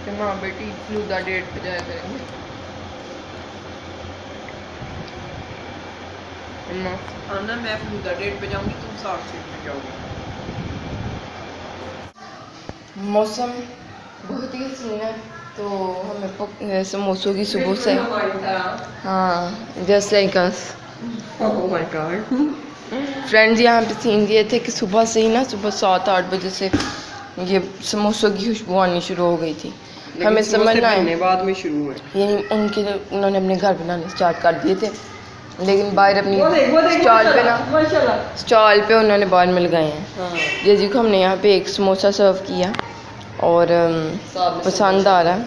कि माँ बेटी फ्लूदा डेट पे जाया करेंगे। अम्मा आना, मैं फ्लूदा डेट पे जाऊंगी, तुम साफ सीट पे जाओगी। मौसम बहुत ही हसीन है, तो हमें समोसों की सुबह से, हाँ just like us. Oh my God. Friends यहाँ पे सीन दिए थे कि सुबह से ही ना, सुबह 7-8 बजे से ये समोसों की खुशबू आनी शुरू हो गई थी। हमें समझना है बाद में शुरू हुए, यही उन्होंने अपने घर बनाने स्टार्ट कर दिए थे, लेकिन बाहर अपनी स्टॉल पे उन्होंने बाहर मिल गए हैं। हाँ। ये जी को हमने यहाँ पे एक समोसा सर्व किया और पसंद आ रहा है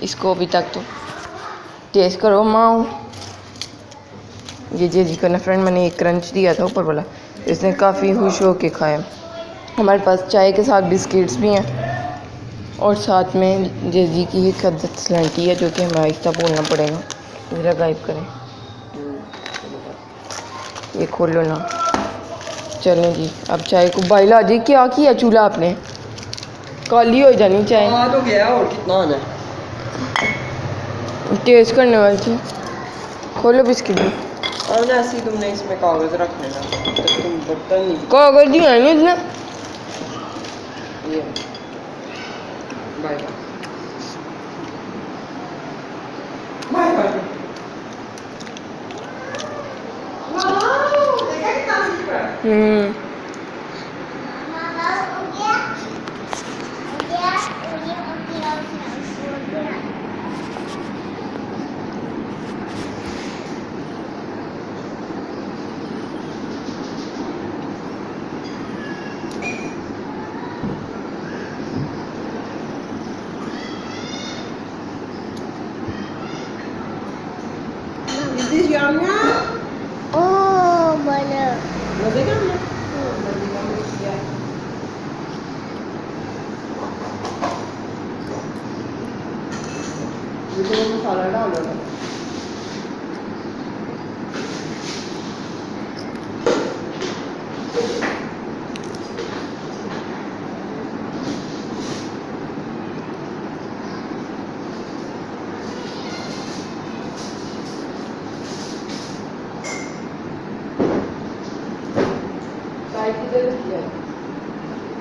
इसको अभी तक, तो टेस्ट करो माँ। ये जी को ना फ्रेंड मैंने एक क्रंच दिया था ऊपर वाला, इसने काफ़ी खुश हो के खाया। हमारे पास चाय के साथ बिस्किट्स भी हैं और साथ में जी की एक अदद सलांटी है जो कि हमें आहिस्ता बोलना पड़ेगा। ज़रा गायब करें, ये खोलो ना। चलें जी, अब चाय को बाइल आ जाए। क्या किया चूल्हा आपने? काली हो जानी चाय। तो गया, और कितना आना है टेस्ट करने वाली थी। खोलो बिस्किट भी। और ऐसे ही तुमने इसमें कागज रख लेना, तो तुम बर्तन नहीं। कागज दिया है इसने। ये bye bye bye bye. Is this yum yum? Oh, mana? Was it yum yum? मसाला डालो ना।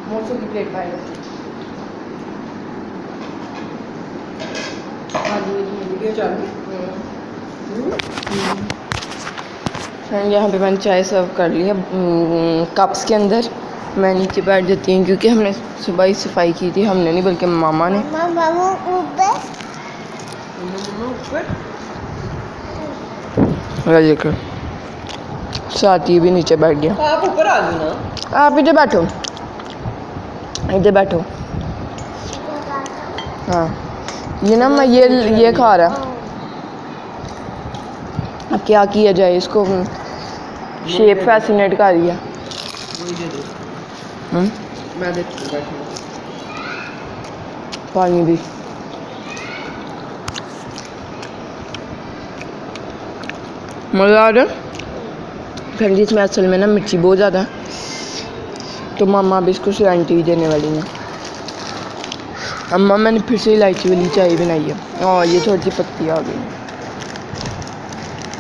मौसों की प्लेट पाए वीडियो चल फ्रेंड। यहाँ पे मैंने चाय सर्व कर ली है कप्स के अंदर। मैं नीचे बैठ जाती हूँ क्योंकि हमने सुबह ही सफाई की थी, हमने नहीं बल्कि मामा ने। देखो साथ ही भी नीचे बैठ गया। आप ऊपर आ जाओ ना। आप इधर बैठो, इधर बैठो। हाँ ये ना मैं ये खा रहा। अब क्या किया जाए, इसको शेप फैसिनेट कर दिया। मैं देखती बैठूंगा। पानी भी मज़ा आ रहा। फिर इसमें असल में ना मिर्ची बहुत ज़्यादा है, तो मामा अब इसको सलांटी देने वाली हैं। अम्मा मैंने फिर से इलायची वाली चाय बनाई है और ये थोड़ी सी पत्ती आ गई।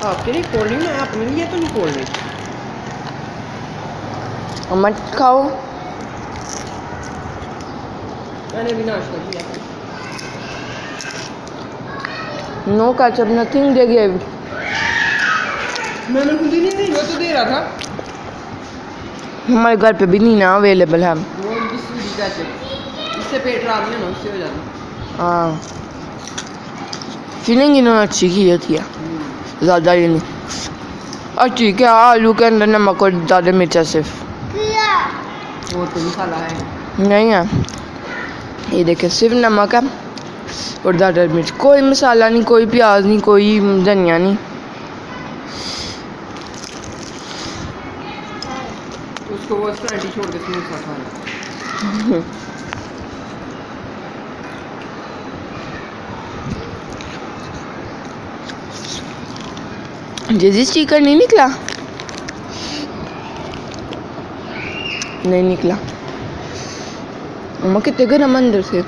आपके लिए खोल रही मैं अपने लिए तो नहीं खोल रही। अम्मा खाओ। मैंने भी नाश्ता किया। No ketchup nothing they give. मैंने खुद ही नहीं दी, वो तो दे रहा था। हमारे घर पे भी नहीं ना अवेलेबल है। वो इससे पेट खराब नहीं होना, उससे हो जाता। हाँ फीलिंग इन्होंने अच्छी की होती है, ज़्यादा ही नहीं। अच्छी क्या, आलू के अंदर नमक और ज़्यादा मिर्चा सिर्फ। वो तो मसाला है नहीं है, ये देखिए सिर्फ नमक है और ज़्यादा मिर्च। कोई मसाला नहीं, कोई प्याज नहीं, कोई धनिया नहीं। उसको वो स्टैंडी छोड़ के समोसा खाना। जैसे स्टिकर नहीं निकला, नहीं निकला। अम्मा कितने गर्म अंदर से।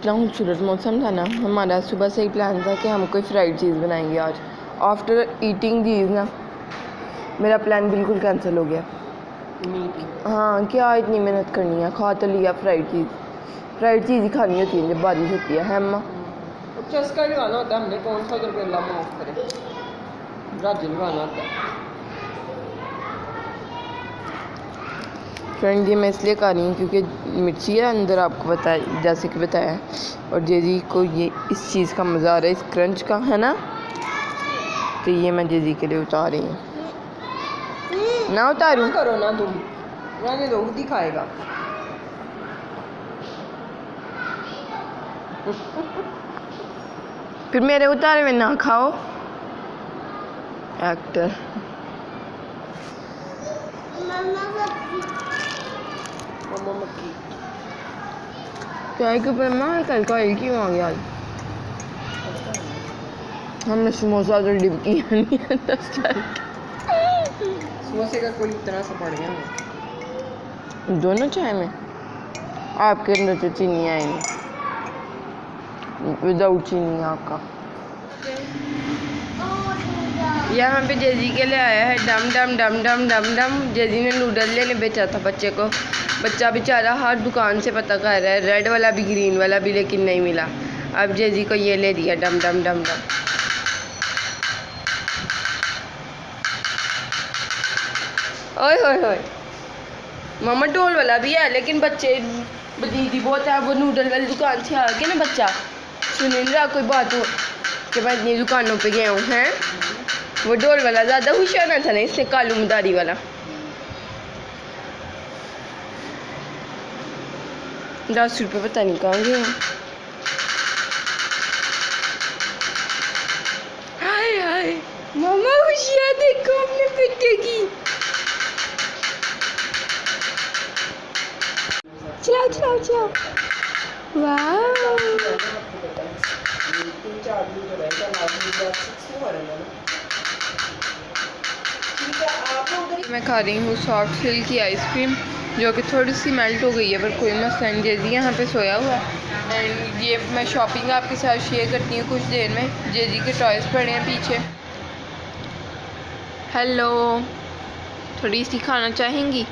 इतना खूबसूरत मौसम था ना, हमारा सुबह से ही प्लान था कि हम कोई फ्राइड चीज़ बनाएंगे आज। आफ्टर ईटिंग चीज़ ना मेरा प्लान बिल्कुल कैंसिल हो गया। हाँ, क्या इतनी मेहनत करनी है, खा तो लिया फ्राइड चीज़ ही खानी होती है जब बारिश होती है अम्मा। चस्का लगाना होता है हमने, कौन सा करके अल्लाह माफ़ करे, राज लगाना होता है। फ्रेंड ये मैं इसलिए खा रही हूँ क्योंकि मिर्ची है अंदर, आपको बताया जैसे कि बताया, और जेजी को ये इस चीज़ का मज़ा आ रहा है, इस क्रंच का, है ना। तो ये मैं जेजी के लिए उतार रही हूँ। ना उतारूँ? करो ना तुम, रहने दो, खुद ही खाएगा। फिर मेरे उतारे में ना खाओ, एक्टर। मम्मा मक्की चाय के ऊपर मैं कल का एक ही आ गया। हमने समोसा तो डिप किया नहीं है 10 समोसे का कोई इतना सा पड़ गया ना। दोनों चाय में आपके अंदर तो चीनी आई नहीं, विदाउट चीनी आपका। यहाँ पे जेजी के लिए आया है डम डम डम डम डम डम। जेजी ने नूडल लेने बेचा था बच्चे को, बच्चा बेचारा हर दुकान से पता कर रहा है, रेड वाला भी ग्रीन वाला भी, लेकिन नहीं मिला। अब जेजी को ये ले दिया डम डम डम डम। ओए होए होए, मामा डोल वाला भी है, लेकिन बच्चे दीदी बहुत है, वो नूडल वाली दुकान से आ गए ना, बच्चा सुन नहीं रहा कोई बात हो कि मैं इतनी दुकानों पे गया हूँ, हैं। वो डोल वाला ज़्यादा होशियार था ना, इससे कालू मदारी वाला। 10 रुपये पता नहीं कहाँ गए। हाय हाय मामा होशियार, देखो अपने बेटे की। चलाओ चलाओ चलाओ, वाह। मैं खा रही हूँ सॉफ्ट सिल्क की आइसक्रीम, जो कि थोड़ी सी मेल्ट हो गई है, पर कोई मसला नहीं। जेजी यहाँ पे सोया हुआ है। एंड ये मैं शॉपिंग आपके साथ शेयर करती हूँ कुछ देर में। जेजी के टॉयज़ पड़े हैं पीछे। हेलो, थोड़ी सी खाना चाहेंगी?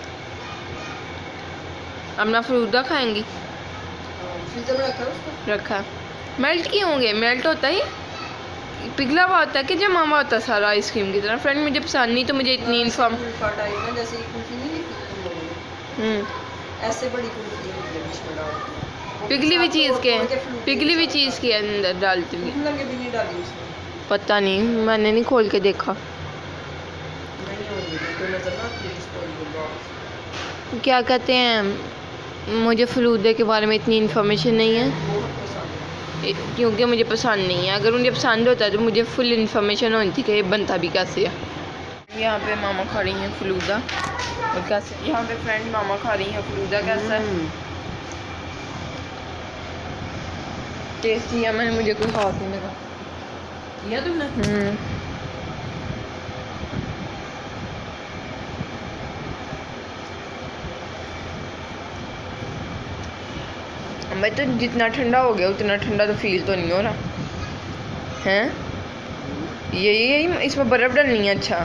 अपना फ्रूटा खाएंगी? रखा मेल्ट किए होंगे, मेल्ट होता है, पिघला हुआ होता है कि जमा हुआ होता है सारा आइसक्रीम की तरह। फ्रेंड मुझे पसंद नहीं, तो मुझे इतनी इन्फॉर्म ऐसे बड़ी कुल्फी होती है, बीच में डाल पिघली हुई चीज़ के अंदर डालती हूँ। लगे भी नहीं डाली उसमें, पता नहीं, मैंने नहीं खोल के देखा। नहीं होगी तो नजर ना प्लीज। क्या कहते हैं, मुझे फलूदे के बारे में इतनी इन्फॉर्मेशन नहीं है, क्योंकि मुझे पसंद नहीं है। अगर मुझे पसंद होता तो मुझे फुल इन्फॉर्मेशन होनी थी कि ये बनता भी कैसे है। यहाँ पे मामा खा रही हैं फलूदा, और कैसे यहाँ पे फ्रेंड मामा खा रही हैं फलूदा। कैसा है, टेस्टी है? मैंने मुझे कोई खास नहीं लगा। किया तुमने? मैं तो जितना ठंडा हो गया उतना ठंडा तो फील तो नहीं हो रहा हैं। यही इसमें बर्फ़ डालनी है। अच्छा,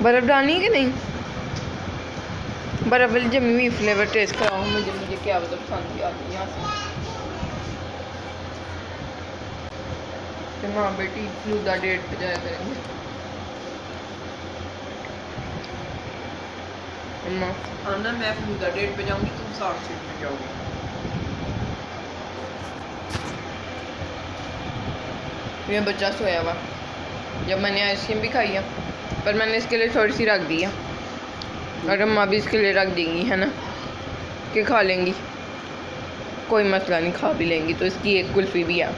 बर्फ़ डालनी है कि नहीं? बर्फ़ वाली जमी हुई फ्लेवर टेस्ट कराओ मुझे क्या मतलब पसंद की आती है यहाँ से। तो माँ बेटी फलूदा डेट पे जाया करेंगे। अम्मा आना, मैं फलूदा डेट पे जाऊंगी, तुम साउथ सीट पे जाओगी। मेरा बच्चा सोया हुआ, जब मैंने आइसक्रीम भी खाई है, पर मैंने इसके लिए थोड़ी सी रख दी है, और अम्मा भी इसके लिए रख देंगी, है ना, कि खा लेंगी, कोई मसला नहीं, खा भी लेंगी। तो इसकी एक कुल्फ़ी भी है।